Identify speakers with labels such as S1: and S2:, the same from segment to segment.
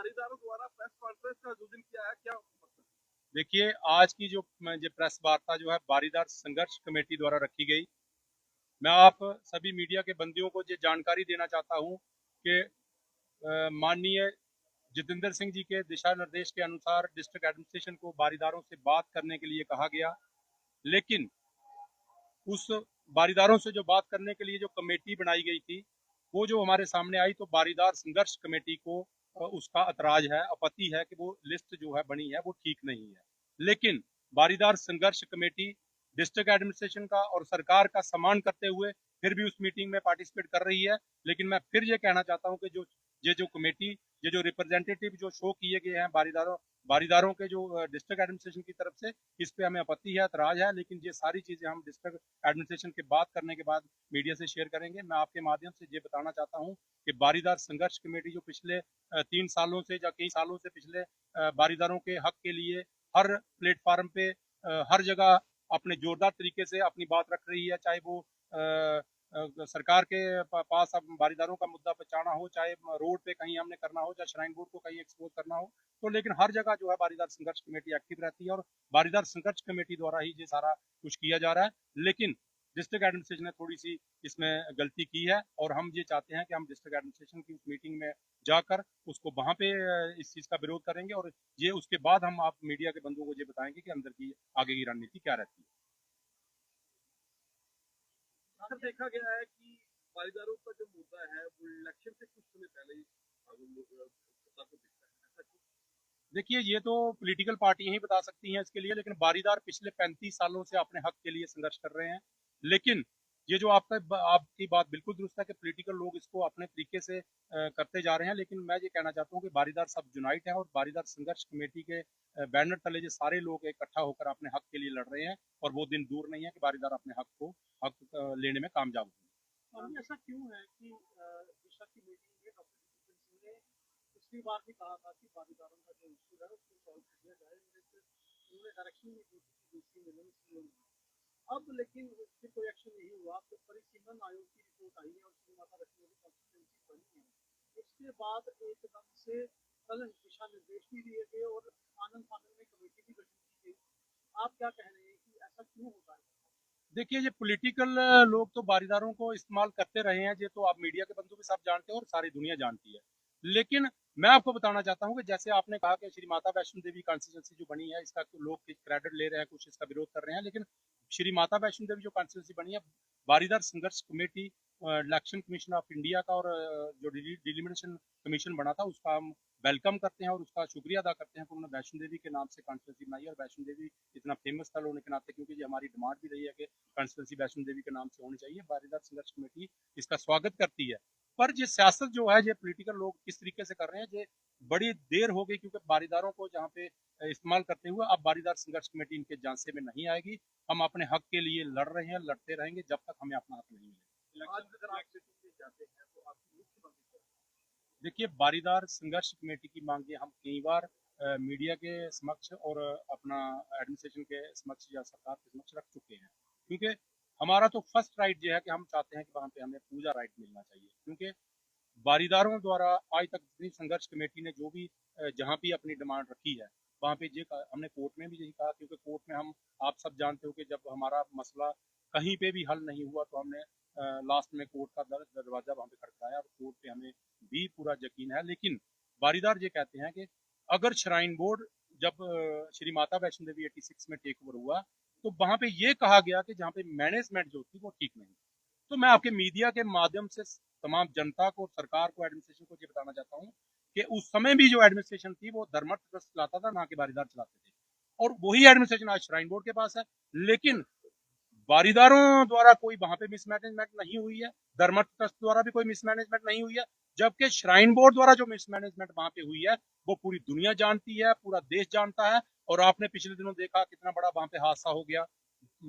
S1: बारीदारों द्वारा press conference का आयोजन किया है, क्या मतलब?
S2: देखिए, आज की जो प्रेस वार्ता जो है बारीदार संघर्ष कमेटी द्वारा रखी गई। मैं आप सभी मीडिया के बंदियों को ये जानकारी देना चाहता हूं कि माननीय जितेंद्र सिंह जी के दिशा निर्देश के अनुसार डिस्ट्रिक्ट एडमिनिस्ट्रेशन को बारीदारों से बात करने के लिए कहा गया, लेकिन उस बारीदारों से जो बात करने के लिए जो कमेटी बनाई गई थी वो जो हमारे सामने आई, तो बारीदार संघर्ष कमेटी को उसका ऐतराज है, आपत्ति है कि वो लिस्ट जो है बनी है वो ठीक नहीं है। लेकिन बारीदार संघर्ष कमेटी डिस्ट्रिक्ट एडमिनिस्ट्रेशन का और सरकार का सम्मान करते हुए फिर भी उस मीटिंग में पार्टिसिपेट कर रही है। लेकिन मैं फिर ये कहना चाहता हूँ कि जो कमेटी, ये जो रिप्रेजेंटेटिव जो शो किए गए हैं बारीदारों के जो डिस्ट्रिक्ट एडमिनिस्ट्रेशन की तरफ से, इस पे हमें आपत्ति है, ऐतराज है। लेकिन ये सारी चीजें हम डिस्ट्रिक्ट एडमिनिस्ट्रेशन के बात करने के बाद मीडिया से शेयर करेंगे। मैं आपके माध्यम से ये बताना चाहता हूँ कि बारीदार संघर्ष कमेटी जो पिछले 3 सालों से या कई सालों से पिछले बारीदारों के हक के लिए हर प्लेटफार्म पे हर जगह अपने जोरदार तरीके से अपनी बात रख रही है, चाहे वो सरकार के पास अब बारीदारों का मुद्दा पहुंचाना हो, चाहे रोड पे कहीं हमने करना हो, चाहे श्राइन बोर्ड को कहीं एक्सपोज करना हो, तो लेकिन हर जगह जो है बारीदार संघर्ष कमेटी एक्टिव रहती है और बारीदार संघर्ष कमेटी द्वारा ही ये सारा कुछ किया जा रहा है। लेकिन डिस्ट्रिक्ट एडमिनिस्ट्रेशन ने थोड़ी सी इसमें गलती की है और हम ये चाहते हैं कि हम डिस्ट्रिक्ट एडमिनिस्ट्रेशन की उस मीटिंग में जाकर उसको वहां पे इस चीज का विरोध करेंगे और ये उसके बाद हम आप मीडिया के बंधुओं को ये बताएंगे कि अंदर की आगे की रणनीति क्या रहती है।
S1: अक्सर देखा गया है कि बारीदारों का जो मुद्दा है वो इलेक्शन से कुछ समय पहले ही सत्ता को दिखता है, ऐसा क्यों?
S2: देखिए, ये तो पॉलिटिकल पार्टियां ही बता सकती हैं इसके लिए, लेकिन बारीदार पिछले 35 सालों से अपने हक के लिए संघर्ष कर रहे हैं। लेकिन ये जो आपकी बात बिल्कुल दुरुस्त है कि पॉलिटिकल लोग इसको अपने तरीके से करते जा रहे हैं, लेकिन मैं ये कहना चाहता हूँ कि बारीदार सब यूनाइट है और बारीदार संघर्ष कमेटी के बैनर तले ये सारे लोग इकट्ठा होकर अपने हक के लिए लड़ रहे हैं और वो दिन दूर नहीं है कि बारीदार अपने हक लेने में कामयाब होंगे।
S1: ऐसा क्यों है कि दिशा की मीटिंग में डॉक्टर जितेंद्र सिंह ने पिछली बार भी कहा था कि बारीदारों का जो इशू है उसको सॉल्व किया जाए, उन्होंने डायरेक्शन भी दी थी कि डीसी मिलन सीएम, अब लेकिन फिर कोई एक्शन नहीं हुआ। तो परिसीमन आयोग की रिपोर्ट आई है और श्री माता वैष्णो देवी कॉन्स्टिट्यूंसी बनी है, उसके बाद एकदम से कल दिशा निर्देश भी दिए गए और आनंद फानंद में कमेटी भी गठित की गई। आप क्या कह रहे हैं कि ऐसा क्यों होता है?
S2: देखिए, ये पॉलिटिकल लोग तो बारीदारों को इस्तेमाल करते रहे हैं, ये तो आप मीडिया के बंधु भी सब जानते हैं और सारी दुनिया जानती है। लेकिन मैं आपको बताना चाहता हूं कि जैसे आपने कहा कि श्री माता वैष्णो देवी कॉन्स्टिट्यूंसी जो बनी है इसका लोग क्रेडिट ले रहे हैं, कुछ इसका विरोध कर रहे हैं, लेकिन श्री माता वैष्णो देवी जो कॉन्स्टिट्यूंसी बनी है, बारीदार संघर्ष committee, election commission of India का और जो डिलिमिनेशन कमीशन बना था उसका हम वेलकम करते हैं और उसका शुक्रिया अदा करते हैं कि उन्होंने वैष्णो देवी के नाम से कॉन्स्टिट्यूंसी बनाई और वैष्णो देवी इतना फेमस स्थल होने के नाते, क्योंकि ये हमारी डिमांड भी रही है कि कॉन्स्टिट्यूंसी वैष्णो देवी के नाम से होनी चाहिए, बारीदार संघर्ष कमेटी इसका स्वागत करती है। पर ये सियासत जो है, ये पॉलिटिकल लोग किस तरीके से कर रहे हैं, ये बड़ी देर हो गई, क्योंकि बारीदारों को जहाँ पे इस्तेमाल करते हुए अब बारीदार संघर्ष कमेटी इनके झांसे में नहीं आएगी। हम अपने हक के लिए लड़ रहे हैं, लड़ते रहेंगे जब तक हमें अपना हक नहीं मिलेगा।
S1: आज अगर आप मीटिंग में जाते हैं तो आपकी मुख्य मांग क्या है?
S2: देखिए, बारीदार संघर्ष कमेटी की मांगे हम कई बार मीडिया के समक्ष और अपना एडमिनिस्ट्रेशन के समक्ष या सरकार के समक्ष रख चुके हैं, क्योंकि हमारा तो फर्स्ट राइट ये है कि हम चाहते हैं कि वहाँ पे हमें पूरा राइट मिलना चाहिए। क्योंकि बारीदारों द्वारा आज तक जितनी संघर्ष कमेटी ने जो भी जहाँ भी अपनी डिमांड रखी है वहाँ पे ये हमने कोर्ट में भी यही कहा, क्योंकि कोर्ट में हम, आप सब जानते हो कि जब हमारा मसला कहीं पे भी हल नहीं हुआ तो हमने लास्ट में कोर्ट का दरवाजा वहाँ पे खड़काया और कोर्ट पे हमें भी पूरा यकीन है। लेकिन बारीदार ये कहते हैं कि अगर श्राइन बोर्ड जब श्री माता वैष्णो देवी 86 में टेक ओवर हुआ तो वहाँ पे ये कहा गया कि जहाँ पे मैनेजमेंट जो थी वो ठीक नहीं। तो मैं आपके मीडिया के माध्यम से तमाम जनता को, सरकार को, एडमिनिस्ट्रेशन को ये बताना चाहता हूँ कि उस समय भी जो एडमिनिस्ट्रेशन थी वो धर्मर्थ ट्रस्ट चलाता था, ना कि बारीदार चलाते थे, और वही एडमिनिस्ट्रेशन आज श्राइन बोर्ड के पास है। लेकिन बारीदारों द्वारा कोई वहां पे मिसमैनेजमेंट नहीं हुई है, धर्मर्थ ट्रस्ट द्वारा भी कोई मिसमैनेजमेंट नहीं हुई है, जबकि श्राइन बोर्ड द्वारा जो मिसमैनेजमेंट वहां पे हुई है वो पूरी दुनिया जानती है, पूरा देश जानता है। और आपने पिछले दिनों देखा कितना बड़ा वहां पे हादसा हो गया,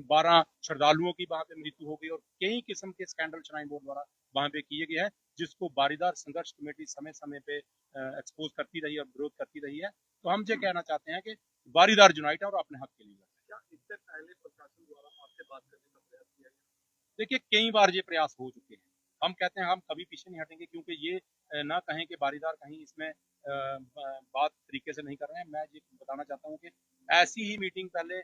S2: 12 श्रद्धालुओं की वहां पे मृत्यु हो गई और कई किस्म के स्कैंडल श्राइन बोर्ड द्वारा वहां पे किए गए हैं, जिसको बारीदार संघर्ष कमेटी समय समय पे एक्सपोज करती रही और विरोध करती रही है। तो हम ये कहना चाहते हैं कि बारीदार यूनाइट है और अपने हक के लिए लड़े।
S1: क्या इससे पहले प्रशासन द्वारा आपसे बात करने का प्रयास किया गया?
S2: देखिए, कई बार ये प्रयास हो चुके हैं, हम कहते हैं हम कभी पीछे नहीं हटेंगे, क्योंकि ये ना कहें कि बारीदार कहीं इसमें बात तरीके से नहीं कर रहे हैं। मैं ये बताना चाहता हूँ कि ऐसी ही मीटिंग पहले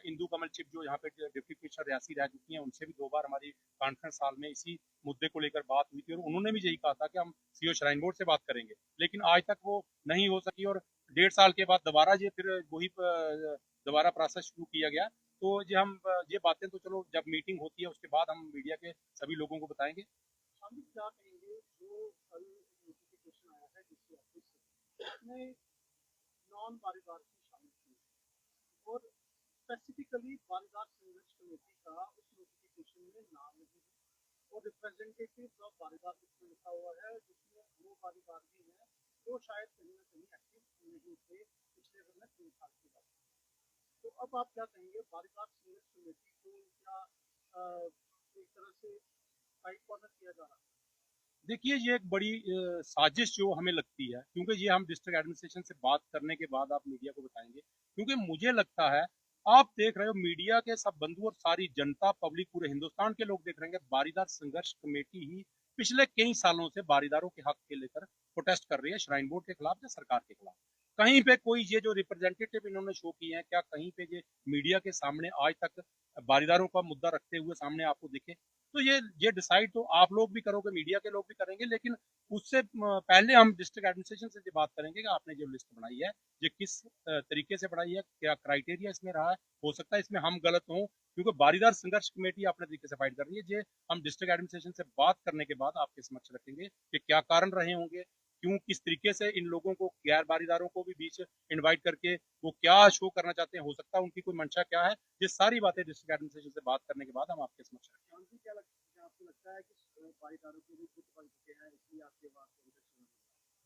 S2: इंदु कमल चिप जो यहाँ पे डिप्टी कमिश्नर रियासी रह चुकी हैं, उनसे भी 2 बार हमारी कॉन्फ्रेंस हॉल में इसी मुद्दे को लेकर बात हुई थी, और उन्होंने भी यही कहा था कि हम सीओ श्राइन बोर्ड से बात करेंगे, लेकिन आज तक वो नहीं हो सकी। और 1.5 साल के बाद दोबारा ये फिर वही दोबारा प्रोसेस शुरू किया गया। तो ये बातें तो चलो जब मीटिंग होती है उसके बाद हम मीडिया के सभी लोगों को बताएंगे।
S1: हम भी क्या कहेंगे, जो कल नोटिफिकेशन आया है डीसी ऑफिस से, उसमें नॉन बारीदार की शामिल की और स्पेसिफिकली बारीदार संघर्ष कमेटी का उस नोटिफिकेशन में नाम नहीं है और रिप्रेजेंटेटिव ऑफ बारीदार इसमें लिखा हुआ है, जिसमें वो बारीदार भी हैं जो शायद कहीं ना कहीं एक्टिव नहीं थे पिछले 3 साल की बात। तो अब आप क्या कहेंगे, बारीदार संघर्ष कमेटी को क्या एक तरह से साइड कॉर्नर किया जा रहा है?
S2: देखिए, ये एक बड़ी साजिश जो हमें लगती है, क्योंकि ये हम डिस्ट्रिक्ट एडमिनिस्ट्रेशन से बात करने के बाद आप मीडिया को बताएंगे, क्योंकि मुझे लगता है आप देख रहे हो मीडिया के सब बंधु और सारी जनता पब्लिक पूरे हिंदुस्तान के लोग देख रहे हैं, बारीदार संघर्ष कमेटी ही पिछले कई सालों से बारीदारों के हक के लेकर प्रोटेस्ट कर रही है, श्राइन बोर्ड के खिलाफ या सरकार के खिलाफ। कहीं पे कोई ये जो रिप्रेजेंटेटिव इन्होंने शो किए हैं, क्या कहीं पे ये मीडिया के सामने आज तक बारीदारों का मुद्दा रखते हुए सामने आपको दिखे? तो ये डिसाइड तो आप लोग भी करोगे, मीडिया के लोग भी करेंगे, लेकिन उससे पहले हम डिस्ट्रिक्ट एडमिनिस्ट्रेशन से बात करेंगे कि आपने जो लिस्ट बनाई है ये किस तरीके से बनाई है, क्या क्राइटेरिया इसमें रहा है। हो सकता है इसमें हम गलत हों, क्योंकि बारीदार संघर्ष कमेटी अपने तरीके से फाइट कर रही है। ये हम डिस्ट्रिक्ट एडमिनिस्ट्रेशन से बात करने के बाद आपके समक्ष रखेंगे कि क्या कारण रहे होंगे, क्यों किस तरीके से इन लोगों को, गैर बारीदारों को भी बीच इनवाइट करके वो क्या शो करना चाहते हैं, हो सकता है उनकी कोई मंशा क्या है। ये सारी बातें डिस्ट्रिक्ट एडमिनिस्ट्रेशन से बात करने के बाद हम आपके समक्ष रखेंगे।
S1: क्या लगता है, आपको लगता है कि बारीदारों के भी कुछ बन चुके हैं इसलिए आपके पास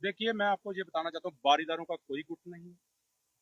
S2: देखिए, मैं आपको ये बताना चाहता हूँ, बारीदारों का कोई गुट नहीं है।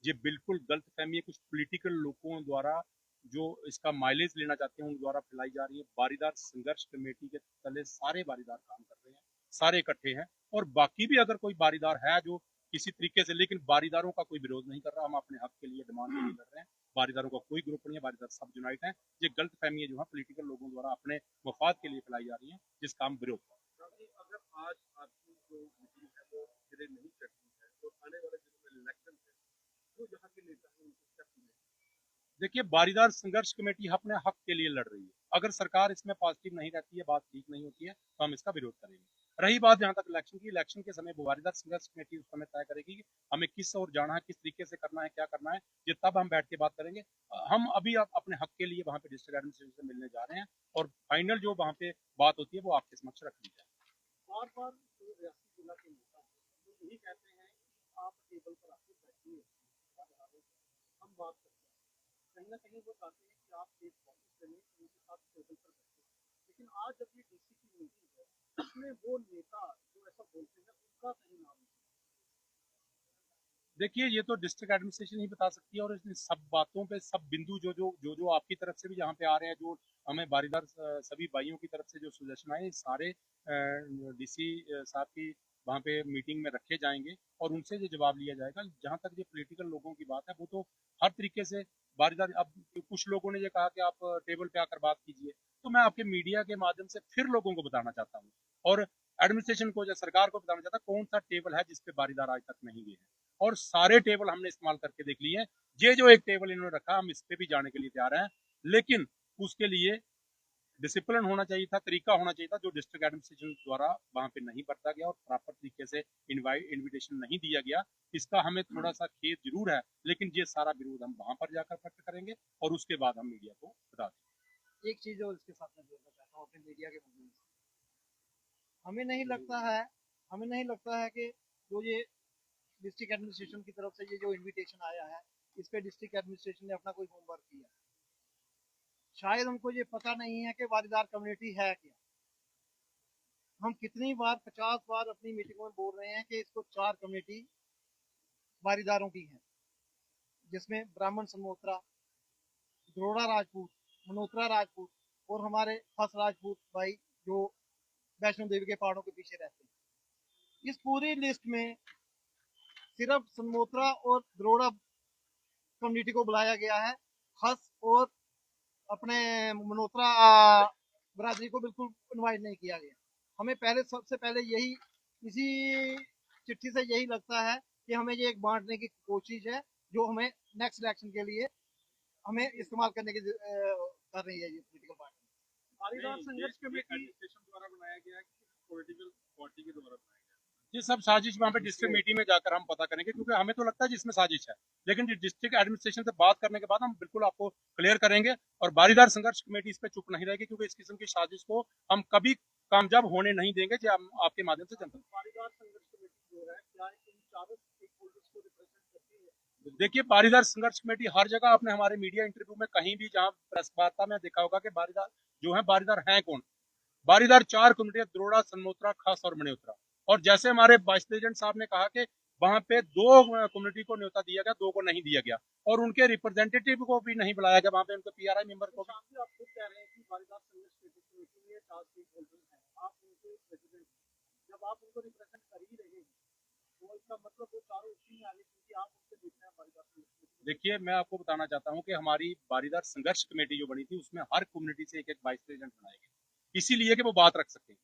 S2: ये बिल्कुल गलत फहमी है, कुछ पॉलिटिकल लोगों द्वारा जो इसका माइलेज लेना चाहते हैं उन द्वारा फैलाई जा रही है। बारीदार संघर्ष कमेटी के तले सारे बारीदार काम कर रहे हैं, सारे इकट्ठे हैं, और बाकी भी अगर कोई बारीदार है जो किसी तरीके से, लेकिन बारीदारों का कोई विरोध नहीं कर रहा। हम अपने हक के लिए डिमांड के लिए लड़ रहे हैं। बारीदारों का कोई ग्रुप नहीं है, बारीदार सब यूनाइट है। ये गलत फहमी है जो है पॉलिटिकल लोगों द्वारा अपने मफाद के लिए फैलाई जा रही है, जिसका हम विरोध कर रहे हैं।
S1: अगर आज आपकी जो मीटिंग है वो सिरे नहीं करती है तो आने वाले दिनों में इलेक्शन है, जो यहाँ के नेता हैं उनको क्या मिलेगा?
S2: देखिए, बारीदार संघर्ष कमेटी अपने हक के लिए लड़ रही है। अगर सरकार इसमें पॉजिटिव नहीं रहती है, बात ठीक नहीं होती है, तो हम इसका विरोध करेंगे। रही बात जहां तक इलेक्शन की, इलेक्शन के समय बारीदार संघर्ष कमेटी उस समय तय करेगी कि हमें किस ओर जाना है, किस तरीके से करना है, क्या करना है। ये तब हम बैठ के बात करेंगे। हम अभी अपने हक के लिए वहां पे डिस्ट्रिक्ट एडमिनिस्ट्रेशन से मिलने जा रहे हैं, और फाइनल जो वहां पे बात होती है वो आपके समक्ष रख दी जाए।
S1: बार बार जो रियासी जिला के नेता हैं वो यही कहते हैं कि आप टेबल पर आके बैठिए, हम बात करते हैं। कहीं ना कहीं वो चाहते हैं कि आप एक ऑफिस बने उनके साथ टेबल पर बैठे, लेकिन आज जब ये डीसी की मीटिंग है उसमें वो नेता जो ऐसा बोलते हैं उनका कहीं नाम नहीं।
S2: देखिए, ये तो डिस्ट्रिक्ट एडमिनिस्ट्रेशन ही बता सकती है, और इन सब बातों पे सब बिंदु जो आपकी तरफ से भी यहाँ पे आ रहे हैं, जो हमें बारीदार सभी भाइयों की तरफ से जो सुजेशन आए, सारे डीसी साहब की वहाँ पे मीटिंग में रखे जाएंगे और उनसे ये जवाब लिया जाएगा। जहाँ तक ये पॉलिटिकल लोगों की बात है, वो तो हर तरीके से बारीदार, अब कुछ लोगों ने ये कहा कि आप टेबल पे आकर बात कीजिए, तो मैं आपके मीडिया के माध्यम से फिर लोगों को बताना चाहता हूँ, और एडमिनिस्ट्रेशन को या सरकार को बताना चाहता हूँ, कौन सा टेबल है जिसपे बारीदार आज तक नहीं गए हैं, और सारे टेबल हमने इस्तेमाल करके देख लिए हैं। ये जो एक टेबल इन्होंने रखा, हम इस पे भी जाने के लिए तैयार हैं, लेकिन उसके लिए डिसिप्लिन होना चाहिए था, तरीका होना चाहिए था, जो डिस्ट्रिक्ट एडमिनिस्ट्रेशन द्वारा वहां पे नहीं बरता गया और प्रॉपर तरीके से इनविटेशन नहीं दिया गया। इसका हमें थोड़ा सा खेद जरूर है, लेकिन ये सारा विरोध हम वहां पर जाकर प्रकट करेंगे और उसके बाद हम मीडिया को बता देंगे।
S1: एक चीज और इसके साथ मैं जोड़ना चाहता हूँ अपने मीडिया के माध्यम से, हमें नहीं लगता है हमें नहीं लगता है कि जो ये डिस्ट्रिक्ट एडमिनिस्ट्रेशन की तरफ से ये जो इनविटेशन आया है, इस पे डिस्ट्रिक्ट एडमिनिस्ट्रेशन ने अपना कोई होमवर्क किया। शायद उनको ये पता नहीं है कि वारीदार कम्युनिटी है क्या। हम कितनी बार 50 बार अपनी मीटिंगों में बोल रहे हैं कि इसको 4 कम्युनिटी वारीदारों की है, जिसमें ब्राह्मण समोत्रा, द्रोड़ा राजपूत, मनोत्रा राजपूत और हमारे खस राजपूत भाई जो वैष्णो देवी के पहाड़ों के पीछे रहते हैं। इस पूरी लिस्ट में सिर्फ सनमोत्रा और द्रोड़ा कम्युनिटी को बुलाया गया है, खस और अपने मनोत्रा बरादरी को बिल्कुल इनवाइट नहीं किया गया। हमें पहले सबसे पहले यही इसी चिट्ठी से यही लगता है कि हमें ये एक बांटने की कोशिश है, जो हमें नेक्स्ट इलेक्शन के लिए हमें इस्तेमाल करने की कर रही है ये पॉलिटिकल पार्टी।
S2: पाटीदार संघर्ष कमेटी एडमिनिस्ट्रेशन द्वारा बनाया गया है कि पॉलिटिकल पार्टी के द्वारा बनाया गया है? ये सब साजिश वहाँ पे डिस्ट्रिक्ट मीटिंग में जाकर हम पता करेंगे, क्योंकि हमें तो लगता है जिसमें साजिश है, लेकिन डिस्ट्रिक्ट एडमिनिस्ट्रेशन से बात करने के बाद हम बिल्कुल आपको क्लियर करेंगे। और बारीदार संघर्ष कमेटी इस पे चुप नहीं रहेगी, क्योंकि इस किस्म की साजिश को हम कभी कामयाब होने नहीं देंगे, जो हम आपके माध्यम से जनता।
S1: पाटीदार संघर्ष कमेटी जो है क्या इन चारों स्टेक होल्डर्स को रिप्रेजेंट करती है?
S2: देखिए, बारीदार संघर्ष कमेटी हर जगह, आपने हमारे मीडिया इंटरव्यू में कहीं भी जहाँ प्रेस वार्ता में देखा होगा कि बारीदार जो है, बारीदार हैं कौन? बारीदार 4 कम्युनिटियां, द्रोड़ा, सनमोत्रा, खास और मणिउत्रा। और जैसे हमारे वाइस प्रेसिडेंट साहब ने कहा कि वहां पे 2 कम्युनिटी को न्योता दिया गया, 2 को नहीं दिया गया, और उनके रिप्रेजेंटेटिव को भी नहीं बुलाया गया वहां पे, उनके पीआरआई मेंबर को भी।
S1: आप खुद कह रहे हैं कि बारीदार संघर्ष कमेटी में 4 स्टेक होल्डर्स हैं, आप उनके प्रेसिडेंट, जब आप उनको रिप्रेजेंट कर ही रहे हैं तो इसका मतलब वो चारों उसी में आ गए, क्योंकि आप उनसे देखते हैं बारीदार संघर्ष कमेटी।
S2: देखिए, मैं आपको बताना चाहता हूँ कि हमारी बारीदार संघर्ष कमेटी जो बनी थी, उसमें हर कम्युनिटी से एक वाइस प्रेसिडेंट बनाए गए, इसीलिए कि वो बात रख सके।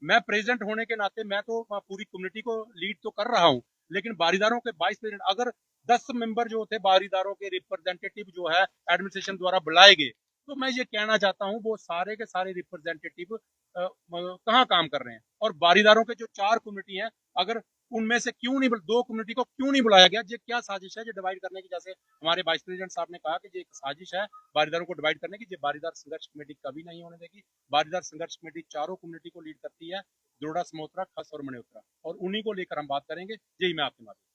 S2: मैं प्रेसिडेंट होने के नाते मैं तो पूरी कम्युनिटी को लीड तो कर रहा हूँ, लेकिन बारीदारों के वाइस प्रेसिडेंट, अगर 10 मेंबर जो थे बारीदारों के रिप्रेजेंटेटिव जो है एडमिनिस्ट्रेशन द्वारा बुलाए गए, तो मैं ये कहना चाहता हूँ वो सारे के सारे रिप्रेजेंटेटिव कहाँ काम कर रहे हैं। और बारीदारों के जो 4 कम्युनिटी हैं, अगर उनमें से क्यों नहीं 2 कम्युनिटी को क्यों नहीं बुलाया गया? ये क्या साजिश है, ये डिवाइड करने की? जैसे हमारे वाइस प्रेसिडेंट साहब ने कहा कि ये एक साजिश है बारीदारों को डिवाइड करने की, ये बारीदार संघर्ष कमेटी कभी नहीं होने देगी। बारीदार संघर्ष कमेटी चारों कम्युनिटी को लीड करती है, द्रोड़ा, समोत्रा, खस और मणिउत्रा, और उन्हीं को लेकर हम बात करेंगे। यही मैं आपके माध्यम।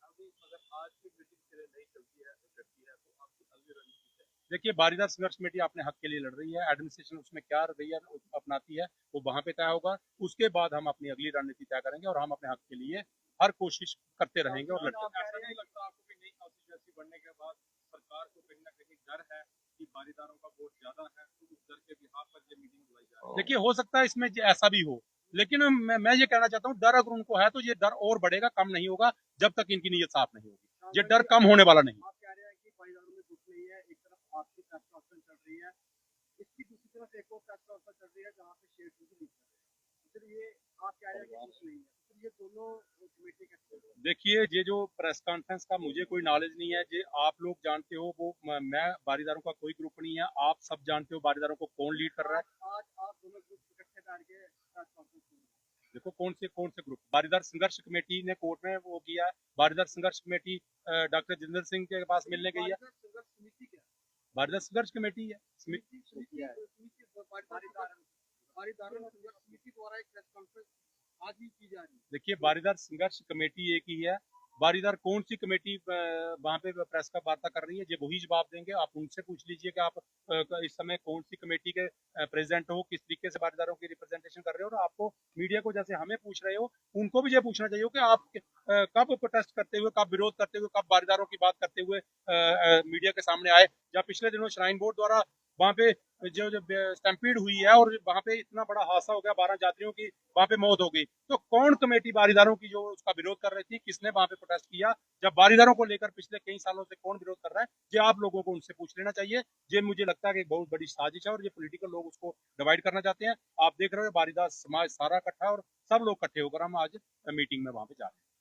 S2: देखिए, बारीदार संघर्ष कमेटी अपने हक के लिए लड़ रही है, एडमिनिस्ट्रेशन उसमें क्या रवैया अपनाती है वो वहां पे तय होगा, उसके बाद हम अपनी अगली रणनीति तय करेंगे, और हम अपने हक के लिए हर कोशिश करते रहेंगे और लड़ते रहेंगे। ऐसा नहीं लगता आपको कि नई कॉन्स्टिट्यूएंसी बनने के बाद सरकार को कहीं ना कहीं डर है कि बारीदारों का वोट ज्यादा है, तो उस डर के बिहाफ पर ये मीटिंग बुलाई जा रही है? देखिए, हो सकता है इसमें ऐसा भी हो, लेकिन मैं ये कहना चाहता हूँ, डर अगर उनको है तो ये डर और बढ़ेगा, कम नहीं होगा जब तक इनकी नीयत साफ नहीं होगी। ये डर कम होने वाला नहीं।
S1: आप कह रहे हैं कि बारीदारों में कुछ नहीं है, एक तरफ आपकी प्रेस कॉन्फ्रेंस चल रही है, इसकी दूसरी तरफ एक और प्रेस कॉन्फ्रेंस चल रही है जहाँ पे शेयर भी लीक कर रहे हैं, फिर ये आप कह रहे हैं कि कुछ नहीं है, फिर ये दोनों कमेटी कैसे?
S2: देखिए, ये जो प्रेस कॉन्फ्रेंस का मुझे कोई नॉलेज नहीं है, ये आप लोग जानते हो, वो मैं बारीदारों का कोई ग्रुप नहीं है, आप सब जानते हो बारीदारों को कौन लीड कर रहा है।
S1: आज आप दोनों ग्रुप इकट्ठे बैठ के प्रेस कॉन्फ्रेंस की।
S2: देखो, कौन से ग्रुप? बारीदार संघर्ष कमेटी ने कोर्ट में वो किया है, बारीदार संघर्ष कमेटी डॉक्टर जितेंद्र सिंह के पास मिलने गई है।
S1: संघर्ष समिति क्या?
S2: बारीदार संघर्ष कमेटी है,
S1: बारीदारों संघर्ष समिति द्वारा एक प्रेस कॉन्फ्रेंस आज भी की जा रही है।
S2: देखिए, बारीदार संघर्ष कमेटी एक ही है, बारीदार कौन सी कमेटी वहाँ पे प्रेस का वार्ता कर रही है, ये वही जवाब देंगे। आप उनसे पूछ लीजिए कि आप इस समय कौन सी कमेटी के प्रेसिडेंट हो, किस तरीके से बारीदारों की रिप्रेजेंटेशन कर रहे हो, और आपको मीडिया को जैसे हमें पूछ रहे हो, उनको भी ये पूछना चाहिए कि आप कब प्रोटेस्ट करते हुए, कब विरोध करते हुए, कब बारीदारों की बात करते हुए मीडिया के सामने आए। या पिछले दिनों श्राइन बोर्ड द्वारा वहाँ पे जो स्टैम्पीड हुई है और वहाँ पे इतना बड़ा हादसा हो गया, 12 यात्रियों की वहाँ पे मौत हो गई, तो कौन कमेटी बारीदारों की जो उसका विरोध कर रही थी, किसने वहाँ पे प्रोटेस्ट किया? जब बारीदारों को लेकर पिछले कई सालों से कौन विरोध कर रहा है, ये आप लोगों को उनसे पूछ लेना चाहिए। ये मुझे लगता है कि बहुत बड़ी साजिश है, और ये पॉलिटिकल लोग उसको डिवाइड करना चाहते हैं। आप देख रहे हो बारीदार समाज सारा इकट्ठा है, और सब लोग इकट्ठे होकर हम आज मीटिंग में वहाँ पे जा रहे हैं।